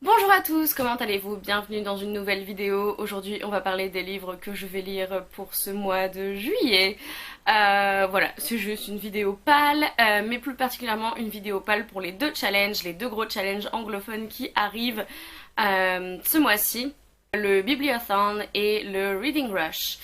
Bonjour à tous, comment allez-vous? Bienvenue dans une nouvelle vidéo. Aujourd'hui, on va parler des livres que je vais lire pour ce mois de juillet. Voilà, c'est juste une vidéo pâle, mais plus particulièrement une vidéo pâle pour les deux challenges, les deux gros challenges anglophones qui arrivent ce mois-ci, le Bibliothon et le Reading Rush.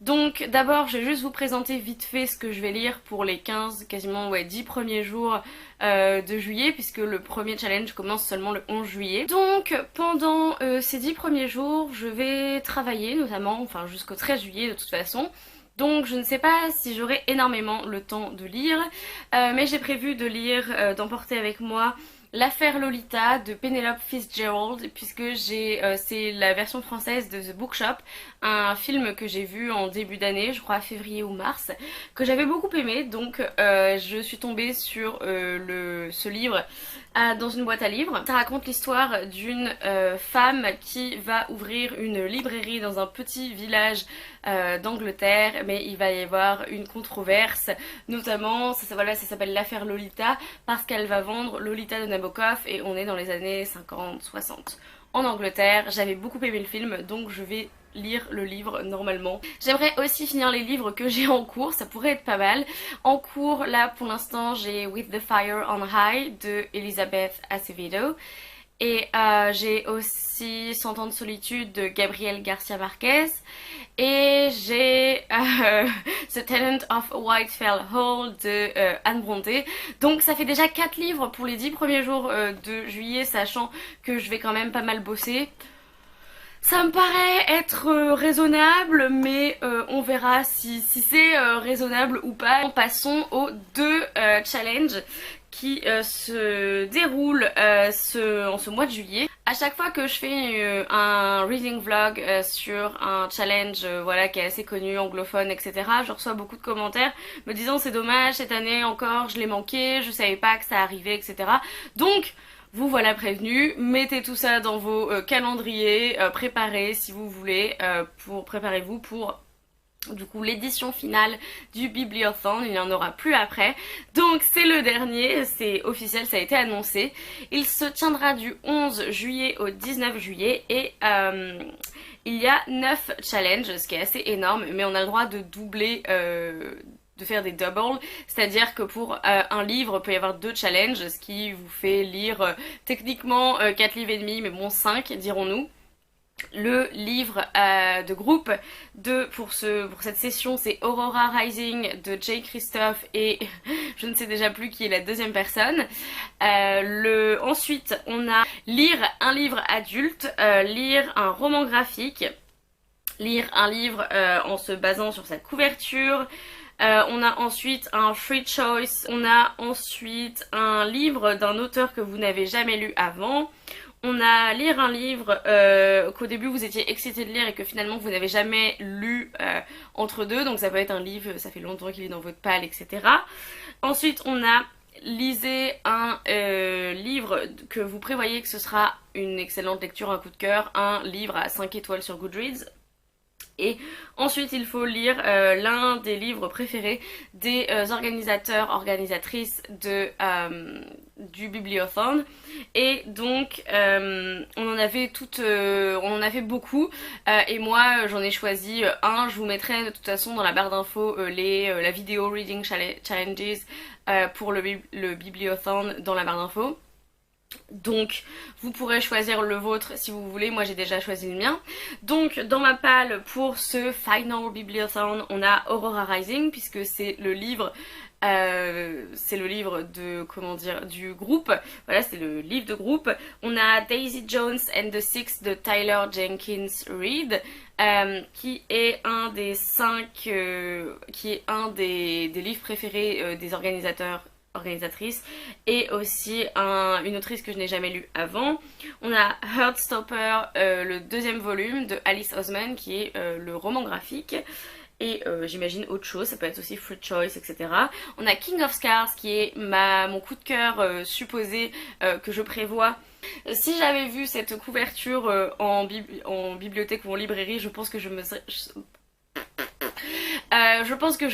Donc d'abord je vais juste vous présenter vite fait ce que je vais lire pour les 15, quasiment 10 premiers jours de juillet, puisque le premier challenge commence seulement le 11 juillet. Donc pendant ces 10 premiers jours je vais travailler notamment, enfin jusqu'au 13 juillet de toute façon. Donc je ne sais pas si j'aurai énormément le temps de lire, mais j'ai prévu de lire, d'emporter avec moi L'affaire Lolita de Penelope Fitzgerald, puisque c'est la version française de The Bookshop, un film que j'ai vu en début d'année, je crois février ou mars, que j'avais beaucoup aimé, donc je suis tombée sur ce livre dans une boîte à livres. Ça raconte l'histoire d'une femme qui va ouvrir une librairie dans un petit village d'Angleterre, mais il va y avoir une controverse, notamment, voilà, ça s'appelle l'affaire Lolita, parce qu'elle va vendre Lolita de Nabokov, et on est dans les années 50-60 en Angleterre. J'avais beaucoup aimé le film, donc je vais lire le livre normalement. J'aimerais aussi finir les livres que j'ai en cours, ça pourrait être pas mal. En cours, là pour l'instant, j'ai With the Fire on High de Elizabeth Acevedo. Et j'ai aussi 100 ans de solitude de Gabriel Garcia Marquez. Et j'ai The Tenant of Whitefell Hall de Anne Brontë. Donc ça fait déjà 4 livres pour les 10 premiers jours de juillet, sachant que je vais quand même pas mal bosser. Ça me paraît être raisonnable, mais on verra si c'est raisonnable ou pas. Passons aux deux challenges qui se déroulent en ce mois de juillet. À chaque fois que je fais un reading vlog sur un challenge voilà, qui est assez connu, anglophone, etc., je reçois beaucoup de commentaires me disant c'est dommage, cette année encore je l'ai manqué, je savais pas que ça arrivait, etc. Donc vous voilà prévenu, mettez tout ça dans vos calendriers, préparez si vous voulez, préparez-vous pour du coup l'édition finale du Bibliothon, il n'y en aura plus après. Donc c'est le dernier, c'est officiel, ça a été annoncé. Il se tiendra du 11 juillet au 19 juillet et il y a 9 challenges, ce qui est assez énorme, mais on a le droit de doubler de faire des doubles, c'est-à-dire que pour un livre, il peut y avoir 2 challenges, ce qui vous fait lire techniquement 4 livres et demi, mais bon 5 dirons-nous. Le livre de groupe pour cette session, c'est Aurora Rising de Jay Christophe et je ne sais déjà plus qui est la deuxième personne. Ensuite, on a lire un livre adulte, lire un roman graphique, lire un livre en se basant sur sa couverture. On a ensuite un free choice, on a ensuite un livre d'un auteur que vous n'avez jamais lu avant. On a lire un livre qu'au début vous étiez excité de lire et que finalement vous n'avez jamais lu entre deux, donc ça peut être un livre, ça fait longtemps qu'il est dans votre palle, etc. Ensuite on a lisez un livre que vous prévoyez que ce sera une excellente lecture, un coup de cœur, un livre à 5 étoiles sur Goodreads. Et ensuite, il faut lire l'un des livres préférés des organisatrices du Bibliothon. Et donc, on en avait beaucoup. Et moi, j'en ai choisi un. Je vous mettrai de toute façon dans la barre d'infos la vidéo Reading Challenges pour le Bibliothon dans la barre d'infos. Donc vous pourrez choisir le vôtre si vous voulez, moi j'ai déjà choisi le mien. Donc dans ma palle pour ce Final Bibliothon, on a Aurora Rising puisque c'est le livre du groupe. Voilà, c'est le livre de groupe. On a Daisy Jones and the Six de Tyler Jenkins Reid, qui est un des 5, qui est un des livres préférés des organisatrice et aussi une autrice que je n'ai jamais lue avant. On a Heartstopper, le deuxième volume de Alice Oseman qui est le roman graphique et j'imagine autre chose, ça peut être aussi Fruit Choice, etc. On a King of Scars qui est mon coup de cœur supposé que je prévois. Si j'avais vu cette couverture en bibliothèque ou en librairie, je pense que je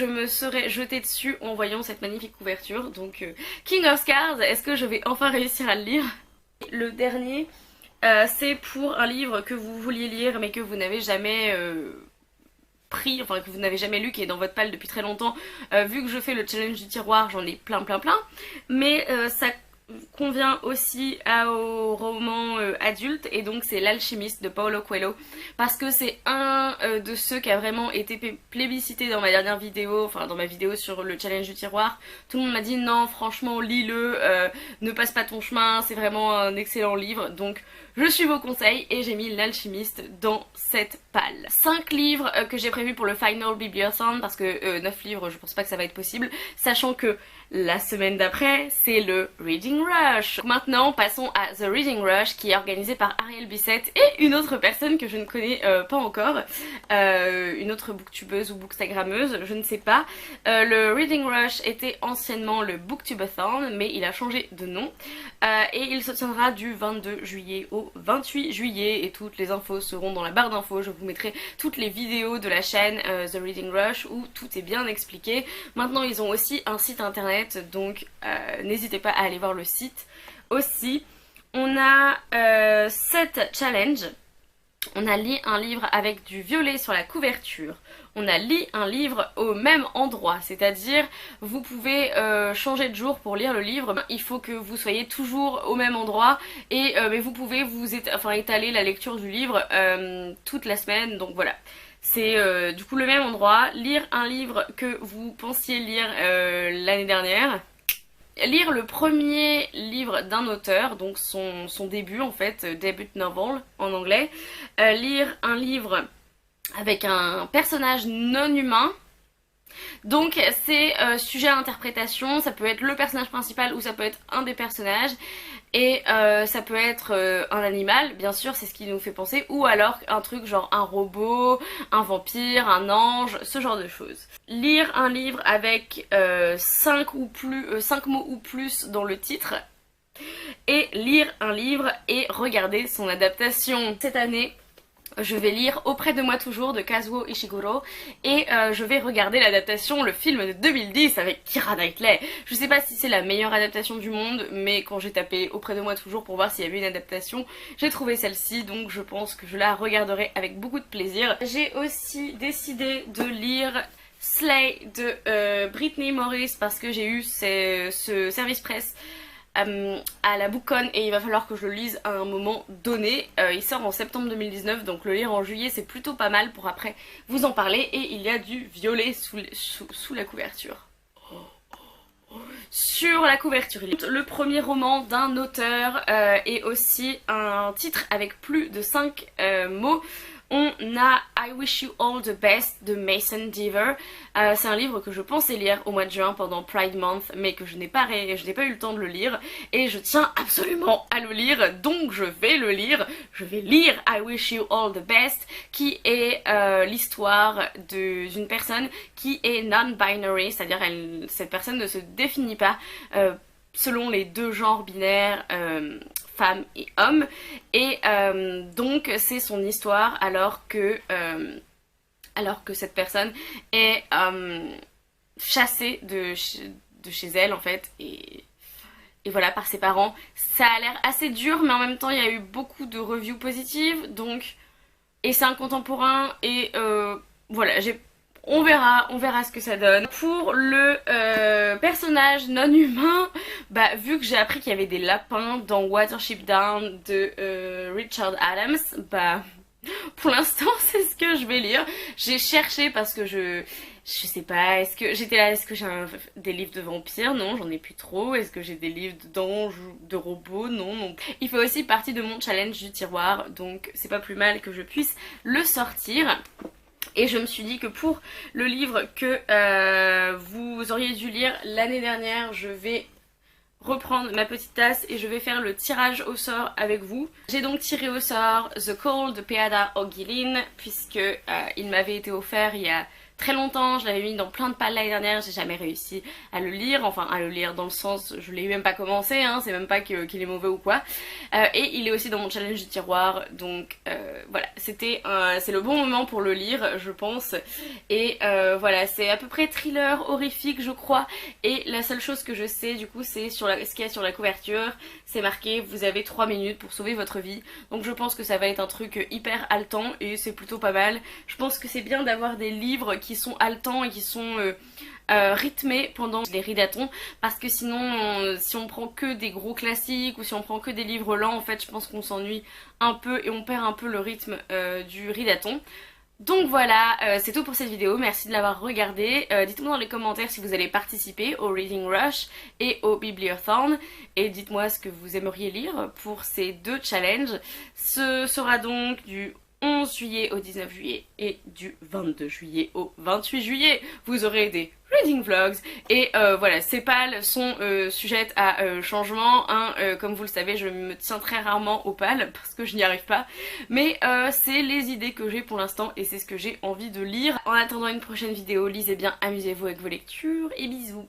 me serais jetée dessus en voyant cette magnifique couverture. Donc King of Scars, est-ce que je vais enfin réussir à le lire? Le dernier, C'est pour un livre que vous vouliez lire mais que vous n'avez jamais pris, enfin que vous n'avez jamais lu, qui est dans votre palle depuis très longtemps. Vu que je fais le challenge du tiroir, j'en ai plein. Mais ça convient aussi au roman adulte, et donc c'est L'Alchimiste de Paulo Coelho, parce que c'est un de ceux qui a vraiment été plébiscité dans ma dernière vidéo, enfin dans ma vidéo sur le challenge du tiroir. Tout le monde m'a dit non, franchement lis-le, ne passe pas ton chemin, c'est vraiment un excellent livre. Donc je suis vos conseils et j'ai mis L'Alchimiste dans cette palle. 5 livres que j'ai prévus pour le Final Bibliothon, parce que 9 livres je pense pas que ça va être possible, sachant que la semaine d'après c'est le Reading Rush. Maintenant passons à The Reading Rush, qui est organisé par Ariel Bissett et une autre personne que je ne connais pas encore, une autre booktubeuse ou bookstagrammeuse, je ne sais pas. Le Reading Rush était anciennement le Booktubeathon, mais il a changé de nom, et il se tiendra du 22 juillet au 28 juillet, et toutes les infos seront dans la barre d'infos. Je vous mettrai toutes les vidéos de la chaîne The Reading Rush où tout est bien expliqué. Maintenant ils ont aussi un site internet, donc n'hésitez pas à aller voir le site aussi. On a 7 challenges. On a lu un livre avec du violet sur la couverture. On a lu un livre au même endroit, c'est-à-dire vous pouvez changer de jour pour lire le livre. Il faut que vous soyez toujours au même endroit, et mais vous pouvez vous étaler la lecture du livre toute la semaine. Donc voilà, c'est du coup le même endroit. Lire un livre que vous pensiez lire l'année dernière. Lire le premier livre d'un auteur, donc son début en fait, debut novel en anglais. Lire un livre avec un personnage non humain. Donc c'est sujet à interprétation, ça peut être le personnage principal ou ça peut être un des personnages. Et ça peut être un animal, bien sûr, c'est ce qui nous fait penser, ou alors un truc genre un robot, un vampire, un ange, ce genre de choses. Lire un livre avec 5 mots ou plus dans le titre, et lire un livre et regarder son adaptation. Cette année, je vais lire Auprès de moi toujours de Kazuo Ishiguro, et je vais regarder l'adaptation, le film de 2010 avec Keira Knightley. Je sais pas si c'est la meilleure adaptation du monde, mais quand j'ai tapé Auprès de moi toujours pour voir s'il y avait une adaptation, j'ai trouvé celle-ci, donc je pense que je la regarderai avec beaucoup de plaisir. J'ai aussi décidé de lire Slay de Brittany Morris, parce que j'ai eu ce service presse à la BookCon, et il va falloir que je le lise à un moment donné. Il sort en septembre 2019, donc le lire en juillet c'est plutôt pas mal pour après vous en parler. Et il y a du violet sous la couverture. Sur la couverture, il y a le premier roman d'un auteur et aussi un titre avec plus de 5 mots. On a I Wish You All the Best de Mason Deaver. C'est un livre que je pensais lire au mois de juin pendant Pride Month, mais que je n'ai pas eu le temps de le lire, et je tiens absolument à le lire, donc je vais le lire. Je vais lire I Wish You All the Best, qui est l'histoire d'une personne qui est non-binary, c'est-à-dire cette personne ne se définit pas selon les deux genres binaires, femme et homme, et donc c'est son histoire alors que cette personne est chassée de chez elle en fait, et voilà, par ses parents. Ça a l'air assez dur, mais en même temps il y a eu beaucoup de reviews positives, donc, et c'est un contemporain, et voilà, on verra ce que ça donne. Pour le personnage non humain, bah vu que j'ai appris qu'il y avait des lapins dans Watership Down de Richard Adams, bah pour l'instant c'est ce que je vais lire. J'ai cherché parce que je sais pas, est-ce que j'ai des livres de vampires? Non, j'en ai plus trop. Est-ce que j'ai des livres d'anges ou de robots? Non. Il fait aussi partie de mon challenge du tiroir, donc c'est pas plus mal que je puisse le sortir. Et je me suis dit que pour le livre que vous auriez dû lire l'année dernière, je vais reprendre ma petite tasse et je vais faire le tirage au sort avec vous. J'ai donc tiré au sort The Call de Peada Ogilin, puisque il m'avait été offert il y a très longtemps, je l'avais mis dans plein de pales l'année dernière, j'ai jamais réussi à le lire, enfin à le lire dans le sens, je l'ai même pas commencé, hein, c'est même pas qu'il est mauvais ou quoi. Et il est aussi dans mon challenge du tiroir, donc voilà, c'est le bon moment pour le lire, je pense. Et voilà, c'est à peu près thriller horrifique, je crois. Et la seule chose que je sais, du coup, c'est ce qu'il y a sur la couverture, c'est marqué, vous avez 3 minutes pour sauver votre vie. Donc je pense que ça va être un truc hyper haletant et c'est plutôt pas mal. Je pense que c'est bien d'avoir des livres qui sont haletants et qui sont rythmés pendant les ridatons, parce que sinon si on prend que des gros classiques ou si on prend que des livres lents, en fait je pense qu'on s'ennuie un peu et on perd un peu le rythme du ridaton. Donc voilà, c'est tout pour cette vidéo, merci de l'avoir regardée. Dites-moi dans les commentaires si vous allez participer au Reading Rush et au Bibliothon, et dites-moi ce que vous aimeriez lire pour ces deux challenges. Ce sera donc du 11 juillet au 19 juillet et du 22 juillet au 28 juillet. Vous aurez des reading vlogs et voilà, ces pales sont sujettes à changement, hein. Comme vous le savez, je me tiens très rarement aux pales parce que je n'y arrive pas, mais c'est les idées que j'ai pour l'instant et c'est ce que j'ai envie de lire. En attendant une prochaine vidéo, lisez bien, amusez-vous avec vos lectures et bisous.